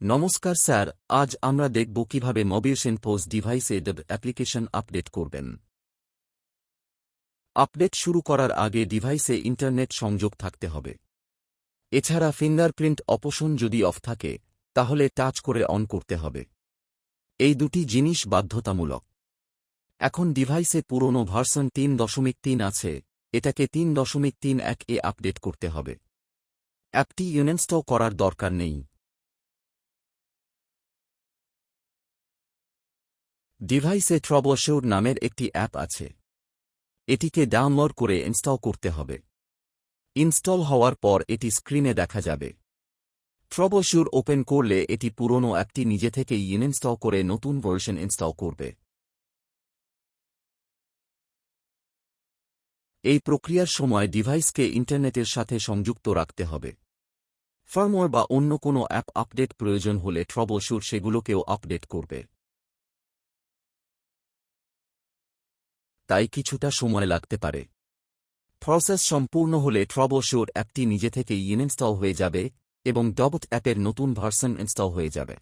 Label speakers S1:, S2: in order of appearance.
S1: নমস্কার স্যার, আজ আমরা দেখব কিভাবে মোবিশন পোস্ট ডিভাইসে ডেব অ্যাপ্লিকেশন আপডেট করবেন। আপডেট শুরু করার আগে ডিভাইসে ইন্টারনেট সংযোগ থাকতে হবে। এছাড়া ফিঙ্গারপ্রিন্ট অপশন যদি অফ থাকে তাহলে টাচ করে অন করতে হবে। এই দুটি জিনিস বাধ্যতামূলক। এখন ডিভাইসে পুরনো ভার্সন 3.3 আছে, এটাকে 3.31 এ আপডেট করতে হবে। অ্যাপটি ইনস্টল করার দরকার নেই। ডিভাইসে ট্রাবলশুট নামের একটি অ্যাপ আছে, এটিকে ডাউনলোড করে ইনস্টল করতে হবে। ইনস্টল হওয়ার পর এটি স্ক্রিনে দেখা যাবে। ট্রাবলশুট ওপেন করলে এটি পুরনো অ্যাপটি নিজে থেকেই ইনস্টল করে নতুন ভার্সন ইনস্টল করবে। এই প্রক্রিয়ার সময় ডিভাইসকে ইন্টারনেটের সাথে সংযুক্ত রাখতে হবে। ফার্মওয়্যার বা অন্য কোনো অ্যাপ আপডেট প্রয়োজন হলে ট্রাবলশুট সেগুলোকেও আপডেট করবে। তাই কিছুটা সময় লাগতে পারে। প্রসেস সম্পূর্ণ হলে ট্রাবলশুট অ্যাপটি নিজে থেকেই ইনস্টল হয়ে যাবে এবং ডবট অ্যাপের নতুন ভার্সন ইনস্টল হয়ে যাবে।